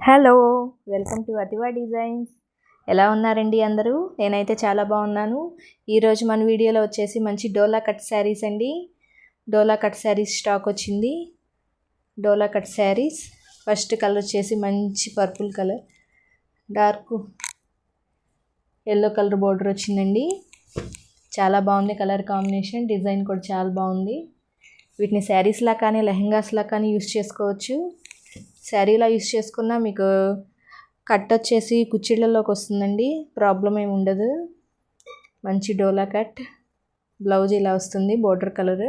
Hello, welcome to Ativa designs. ఎలా ఉన్నారండి అందరూ? నేనైతే చాలా బాగున్నాను. ఈరోజు మన వీడియోలో వచ్చేసి మంచి డోలా కట్ శారీస్ అండి. డోలా కట్ శారీస్ స్టాక్ వచ్చింది. డోలా కట్ శారీస్ ఫస్ట్ కలర్ వచ్చేసి మంచి purple colour, dark yellow colour border వచ్చిందండి. చాలా బాగుంది కలర్ కాంబినేషన్, డిజైన్ కూడా చాలా బాగుంది. వీటిని శారీస్లా కానీ లెహెంగాస్లా కానీ యూస్ చేసుకోవచ్చు. శారీలా యూస్ చేసుకున్నా మీకు కట్ వచ్చేసి కుచ్చిళ్ళలోకి వస్తుందండి, ప్రాబ్లం ఏమి ఉండదు. మంచి డోలా కట్ బ్లౌజ్ ఇలా వస్తుంది, బోర్డర్ కలర్.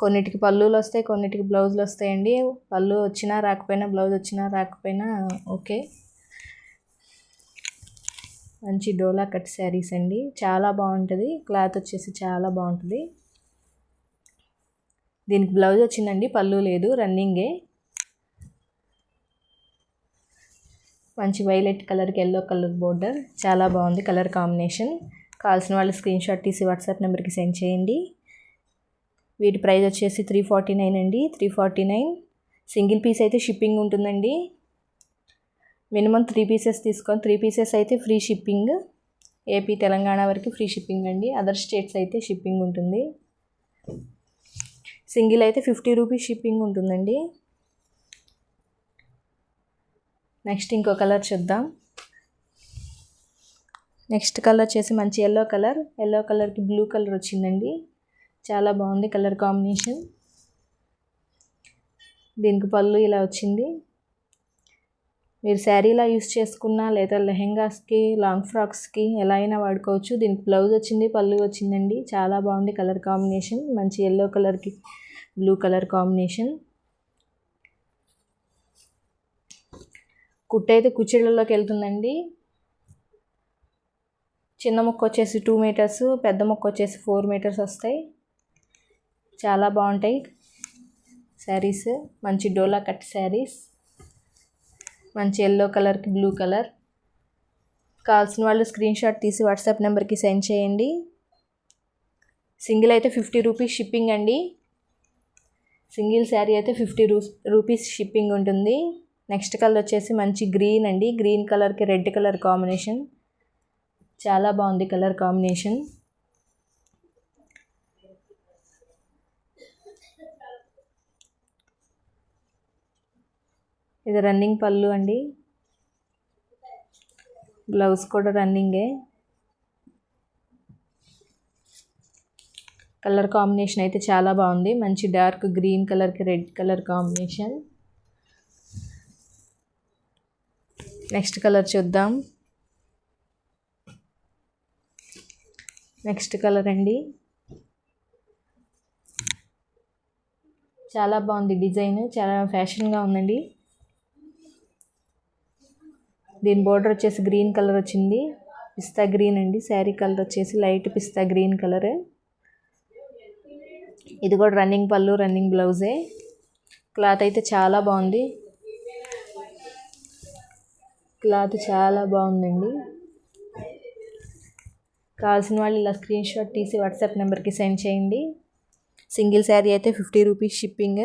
కొన్నిటికి పళ్ళులు వస్తాయి, కొన్నిటికి బ్లౌజులు వస్తాయండి. పళ్ళు వచ్చినా రాకపోయినా, బ్లౌజ్ వచ్చినా రాకపోయినా ఓకే. మంచి డోలా కట్ శారీస్ అండి, చాలా బాగుంటుంది. క్లాత్ వచ్చేసి చాలా బాగుంటుంది. దీనికి బ్లౌజ్ వచ్చిందండి, పళ్ళు లేదు, రన్నింగే. మంచి వైలెట్ కలర్కి ఎల్లో కలర్ బోర్డర్, చాలా బాగుంది కలర్ కాంబినేషన్. కావాల్సిన వాళ్ళు స్క్రీన్ షాట్ తీసి వాట్సాప్ నెంబర్కి సెండ్ చేయండి. వీటి ప్రైస్ వచ్చేసి 349 అండి, 349. సింగిల్ పీస్ అయితే షిప్పింగ్ ఉంటుందండి. మినిమం 3 పీసెస్ తీసుకొని, 3 పీసెస్ అయితే ఫ్రీ షిప్పింగ్. ఏపీ తెలంగాణ వరకు ఫ్రీ షిప్పింగ్ అండి, అదర్ స్టేట్స్ అయితే షిప్పింగ్ ఉంటుంది. సింగిల్ అయితే 50 రూపీస్ షిప్పింగ్ ఉంటుందండి. నెక్స్ట్ ఇంకో కలర్ చూద్దాం. నెక్స్ట్ కలర్ వచ్చేసి మంచి ఎల్లో కలర్, ఎల్లో కలర్కి బ్లూ కలర్ వచ్చిందండి. చాలా బాగుంది కలర్ కాంబినేషన్. దీనికి పళ్ళు ఇలా వచ్చింది. మీరు శారీలా యూస్ చేసుకున్నా లేదా లెహెంగాస్కి, లాంగ్ ఫ్రాక్స్కి ఎలా అయినా వాడుకోవచ్చు. దీనికి బ్లౌజ్ వచ్చింది, పళ్ళు వచ్చిందండి. చాలా బాగుంది కలర్ కాంబినేషన్. మంచి ఎల్లో కలర్కి బ్లూ కలర్ కాంబినేషన్. కుట్టు అయితే కుచ్చిళ్ళలోకి వెళ్తుందండి. చిన్న ముక్క వచ్చేసి 2 మీటర్స్, పెద్ద ముక్క వచ్చేసి 4 మీటర్స్ వస్తాయి. చాలా బాగుంటాయి శారీస్. మంచి డోలా కట్ శారీస్, మంచి ఎల్లో కలర్కి బ్లూ కలర్. కావాల్సిన వాళ్ళు స్క్రీన్ షాట్ తీసి వాట్సాప్ నెంబర్కి సెండ్ చేయండి. సింగిల్ అయితే 50 రూపీస్ షిప్పింగ్ అండి. సింగిల్ శారీ అయితే 50 రూపీస్ షిప్పింగ్ ఉంటుంది. నెక్స్ట్ కలర్ వచ్చేసి మంచి గ్రీన్ అండి, గ్రీన్ కలర్కి రెడ్ కలర్ కాంబినేషన్. చాలా బాగుంది కలర్ కాంబినేషన్. ఇది రన్నింగ్ పళ్ళు అండి, బ్లౌజ్ కూడా రన్నింగే. కలర్ కాంబినేషన్ అయితే చాలా బాగుంది. మంచి డార్క్ గ్రీన్ కలర్కి red colour combination. Next colour చూద్దాం. నెక్స్ట్ కలర్ అండి, చాలా బాగుంది డిజైన్, చాలా ఫ్యాషన్గా ఉందండి. దీని బోర్డర్ వచ్చేసి గ్రీన్ కలర్ వచ్చింది, పిస్తా గ్రీన్ అండి. శారీ కలర్ వచ్చేసి లైట్ పిస్తా గ్రీన్ కలర్. ఇది కూడా రన్నింగ్ పళ్ళు, రన్నింగ్ బ్లౌజే. క్లాత్ అయితే చాలా బాగుంది, క్లాత్ చాలా బాగుందండి. కావాల్సిన వాళ్ళు ఇలా స్క్రీన్ షాట్ తీసి వాట్సాప్ నెంబర్కి సెండ్ చేయండి. సింగిల్ శారీ అయితే 50 రూపీస్ షిప్పింగ్.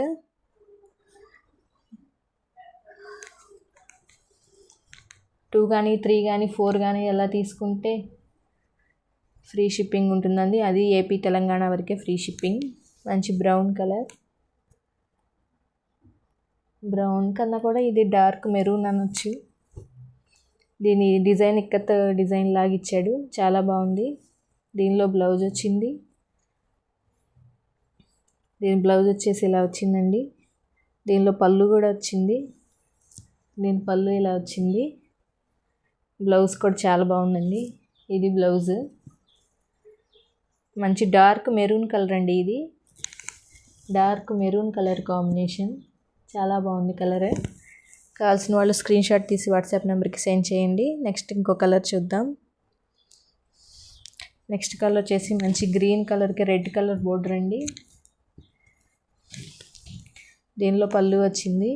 2 కానీ 3 కానీ 4 కానీ ఎలా తీసుకుంటే ఫ్రీ షిప్పింగ్ ఉంటుందండి. అది ఏపీ తెలంగాణ వరకే ఫ్రీ షిప్పింగ్. మంచి బ్రౌన్ కలర్, బ్రౌన్ కన్నా కూడా ఇది డార్క్ మెరూన్ అనొచ్చు. దీని డిజైన్ ఇక్కత్ డిజైన్ లాగా ఇచ్చాడు, చాలా బాగుంది. దీనిలో బ్లౌజ్ వచ్చింది. దీని బ్లౌజ్ వచ్చేసి ఇలా వచ్చిందండి. దీనిలో పళ్ళు కూడా వచ్చింది. దీని పళ్ళు ఇలా వచ్చింది. బ్లౌజ్ కూడా చాలా బాగుందండి. ఇది బ్లౌజ్. మంచి డార్క్ మెరూన్ కలర్ అండి, ఇది డార్క్ మెరూన్ కలర్ కాంబినేషన్. చాలా బాగుంది కలర్. కావాల్సిన వాళ్ళు స్క్రీన్ షాట్ తీసి వాట్సాప్ నెంబర్కి సెండ్ చేయండి. నెక్స్ట్ ఇంకో కలర్ చూద్దాం. నెక్స్ట్ కలర్ వచ్చేసి మంచి గ్రీన్ కలర్కి రెడ్ కలర్ బోర్డర్ అండి. దీనిలో పళ్ళు వచ్చింది,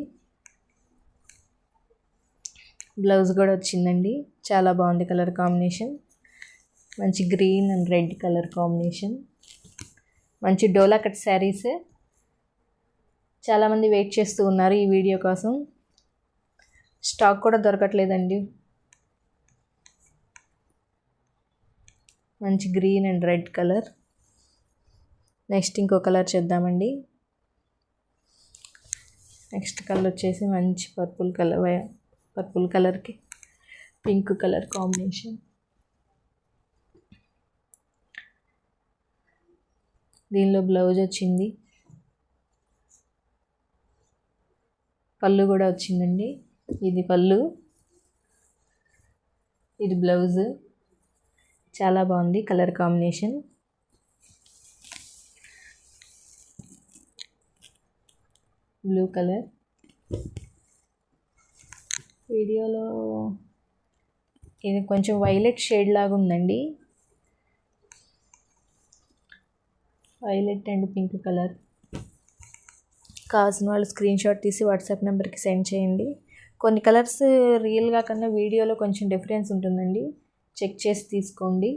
బ్లౌజ్ కూడా వచ్చిందండి. చాలా బాగుంది కలర్ కాంబినేషన్. మంచి green and red colour combination. మంచి డోలా కట్ శారీస్. చాలామంది వెయిట్ చేస్తూ ఉన్నారు ఈ వీడియో కోసం. స్టాక్ కూడా దొరకట్లేదండి. మంచి green and red colour. Next ఇంకో కలర్ చూద్దామండి. నెక్స్ట్ కలర్ వచ్చేసి మంచి పర్పుల్ కలర్కి పింక్ కలర్ కాంబినేషన్. దీనిలో బ్లౌజ్ వచ్చింది, పళ్ళు కూడా వచ్చిందండి. ఇది పళ్ళు, ఇది బ్లౌజ్. చాలా బాగుంది కలర్ కాంబినేషన్. Blue colour. వీడియోలో ఇది కొంచెం వైలెట్ షేడ్ లాగా ఉందండి. Violet and pink colour. కావాల్సిన వాళ్ళు స్క్రీన్ షాట్ తీసి వాట్సాప్ నెంబర్కి సెండ్ చేయండి. కొన్ని కలర్స్ రియల్గా కన్నా వీడియోలో కొంచెం డిఫరెన్స్ ఉంటుందండి, చెక్ చేసి తీసుకోండి.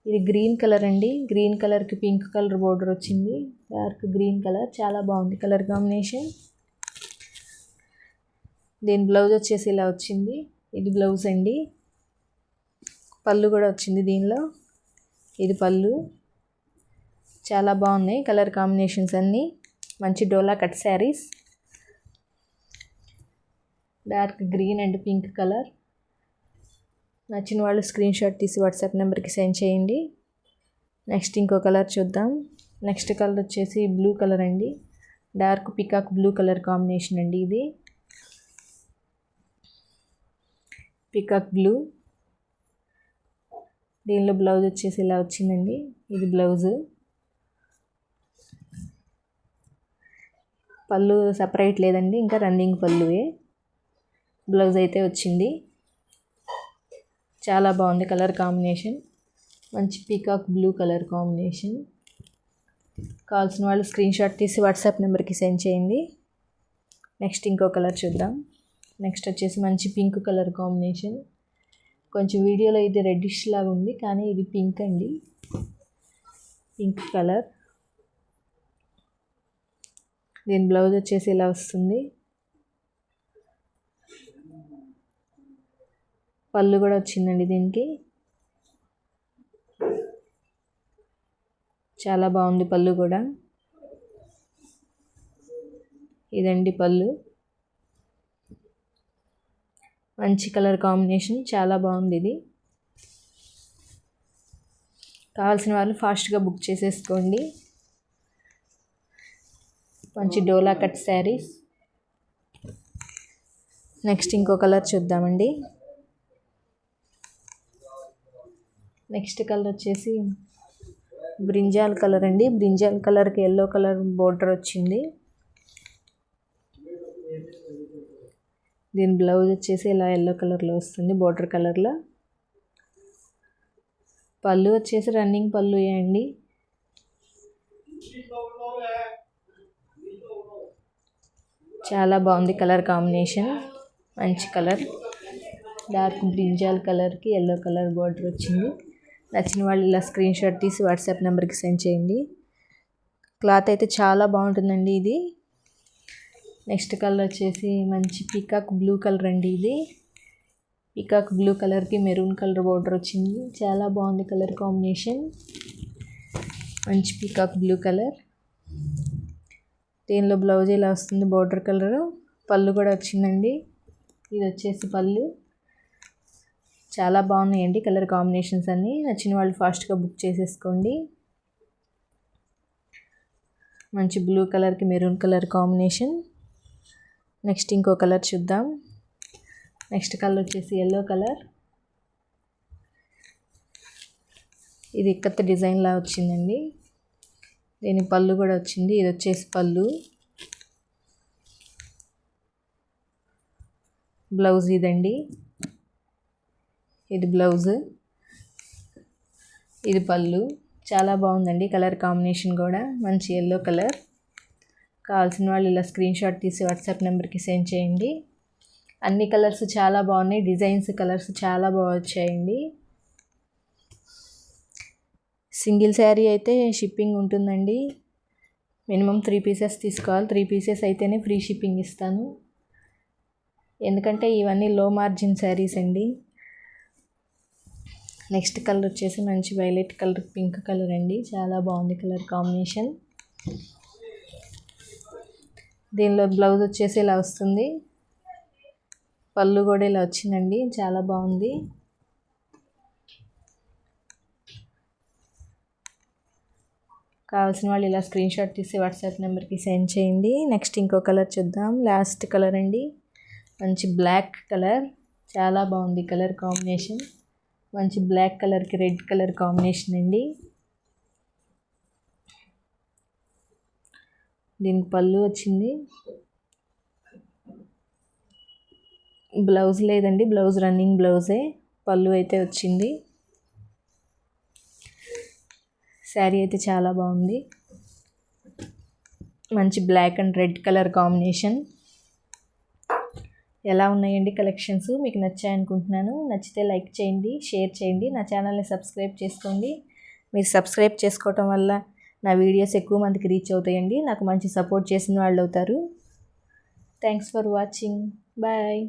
ఇది గ్రీన్ కలర్ అండి. గ్రీన్ కలర్కి పింక్ కలర్ బోర్డర్ వచ్చింది, డార్క్ గ్రీన్ కలర్. చాలా బాగుంది కలర్ కాంబినేషన్. దీని బ్లౌజ్ వచ్చేసి ఇలా వచ్చింది. ఇది బ్లౌజ్ అండి. పళ్ళు కూడా వచ్చింది దీనిలో. ఇది పళ్ళు. చాలా బాగున్నాయి కలర్ కాంబినేషన్స్ అన్నీ. మంచి dola cut saris. Dark green and pink colour. నచ్చిన వాళ్ళు స్క్రీన్ షాట్ తీసి వాట్సాప్ నెంబర్కి సెండ్ చేయండి. నెక్స్ట్ ఇంకో కలర్ చూద్దాం. నెక్స్ట్ కలర్ వచ్చేసి బ్లూ కలర్ అండి. Dark peacock blue colour combination అండి. ఇది పికాక్ బ్లూ. దీనిలో బ్లౌజ్ వచ్చేసి ఇలా వచ్చిందండి. ఇది బ్లౌజు. పళ్ళు సపరేట్ లేదండి, ఇంకా రన్నింగ్ పళ్ళువే. బ్లౌజ్ అయితే వచ్చింది. చాలా బాగుంది కలర్ కాంబినేషన్. మంచి పీకాక్ బ్లూ కలర్ కాంబినేషన్. కావాల్సిన వాళ్ళు స్క్రీన్ షాట్ తీసి వాట్సాప్ నెంబర్కి సెండ్ చేయండి. నెక్స్ట్ ఇంకో కలర్ చూద్దాం. నెక్స్ట్ వచ్చేసి మంచి పింక్ కలర్ కాంబినేషన్. కొంచెం వీడియోలో ఇది రెడ్డిష్ లాగా ఉంది, కానీ ఇది పింక్ అండి. Pink colour. దీని బ్లౌజ్ వచ్చేసి ఇలా వస్తుంది. పళ్ళు కూడా వచ్చిందండి దీనికి. చాలా బాగుంది పళ్ళు కూడా. ఇదండి పళ్ళు. మంచి కలర్ కాంబినేషన్, చాలా బాగుంది ఇది. కావాల్సిన వాళ్ళు ఫాస్ట్గా బుక్ చేసేసుకోండి. మంచి డోలా కట్ శారీస్. నెక్స్ట్ ఇంకో కలర్ చూద్దామండి. నెక్స్ట్ కలర్ వచ్చేసి బ్రింజాల్ కలర్ అండి. బ్రింజాల్ కలర్కి ఎల్లో కలర్ బోర్డర్ వచ్చింది. దీని బ్లౌజ్ వచ్చేసి ఇలా ఎల్లో కలర్లో వస్తుంది, బోర్డర్ కలర్లో. పళ్ళు వచ్చేసి రన్నింగ్ పళ్ళు అండి. చాలా బాగుంది కలర్ కాంబినేషన్. మంచి కలర్. డార్క్ బ్రింజాల్ కలర్కి ఎల్లో కలర్ బోర్డర్ వచ్చింది. నచ్చిన వాళ్ళు ఇలా స్క్రీన్ షాట్ తీసి వాట్సాప్ నెంబర్కి సెండ్ చేయండి. క్లాత్ అయితే చాలా బాగుంటుందండి ఇది. నెక్స్ట్ కలర్ వచ్చేసి మంచి పీకాక్ బ్లూ కలర్ అండి. ఇది పీకాక్ బ్లూ కలర్కి మెరూన్ కలర్ బోర్డర్ వచ్చింది. చాలా బాగుంది కలర్ కాంబినేషన్. మంచి పీకాక్ బ్లూ కలర్. దీనిలో బ్లౌజ్ ఇలా వస్తుంది, బోర్డర్ కలర్. పళ్ళు కూడా వచ్చిందండి. ఇది వచ్చేసి పళ్ళు. చాలా బాగున్నాయండి కలర్ కాంబినేషన్స్ అన్నీ. నచ్చిన వాళ్ళు ఫాస్ట్గా బుక్ చేసేసుకోండి. మంచి బ్లూ కలర్కి మెరూన్ కలర్ కాంబినేషన్. నెక్స్ట్ ఇంకో కలర్ చూద్దాం. నెక్స్ట్ కలర్ వచ్చేసి ఎల్లో కలర్. ఇది ఇక్కత్త డిజైన్లా వచ్చిందండి. దీని పళ్ళు కూడా వచ్చింది. ఇది వచ్చేసి పళ్ళు. బ్లౌజ్ ఇదండి. ఇది బ్లౌజ్. ఇది పళ్ళు. చాలా బాగుందండి కలర్ కాంబినేషన్ కూడా. మంచి ఎల్లో కలర్. కావాల్సిన వాళ్ళు ఇలా స్క్రీన్ షాట్ తీసి వాట్సాప్ నెంబర్కి సెండ్ చేయండి. అన్ని కలర్స్ చాలా బాగున్నాయి. డిజైన్స్ కలర్స్ చాలా బాగా వచ్చాయండి. సింగిల్ శారీ అయితే షిప్పింగ్ ఉంటుందండి. మినిమం 3 పీసెస్ తీసుకోవాలి. 3 పీసెస్ అయితేనే ఫ్రీ షిప్పింగ్ ఇస్తాను. ఎందుకంటే ఇవన్నీ లో మార్జిన్ శారీస్ అండి. నెక్స్ట్ కలర్ వచ్చేసి మంచి వైలెట్ కలర్, పింక్ కలర్ అండి. చాలా బాగుంది కలర్ కాంబినేషన్. దీనిలో బ్లౌజ్ వచ్చేసి ఇలా వస్తుంది. పళ్ళు కూడా ఇలా వచ్చిందండి. చాలా బాగుంది. కావాల్సిన వాళ్ళు ఇలా స్క్రీన్ షాట్ తీసి వాట్సాప్ నెంబర్కి సెండ్ చేయండి. నెక్స్ట్ ఇంకో కలర్ చూద్దాం. లాస్ట్ కలర్ అండి. మంచి బ్లాక్ కలర్. చాలా బాగుంది కలర్ కాంబినేషన్. మంచి బ్లాక్ కలర్కి రెడ్ కలర్ కాంబినేషన్ అండి. దీనికి పళ్ళు వచ్చింది. బ్లౌజ్ లేదండి, బ్లౌజ్ రన్నింగ్ బ్లౌజే. పళ్ళు అయితే వచ్చింది. శారీ అయితే చాలా బాగుంది. మంచి black and red colour combination. ఎలా ఉన్నాయండి కలెక్షన్స్? మీకు నచ్చాయనుకుంటున్నాను. నచ్చితే లైక్ చేయండి, షేర్ చేయండి, నా ఛానల్ని సబ్స్క్రైబ్ చేసుకోండి. మీరు సబ్స్క్రైబ్ చేసుకోవటం వల్ల నా వీడియోస్ ఎక్కువ మందికి రీచ్ అవుతాయండి. నాకు మంచి సపోర్ట్ చేసిన వాళ్ళు అవుతారు. Thanks for watching. బాయ్.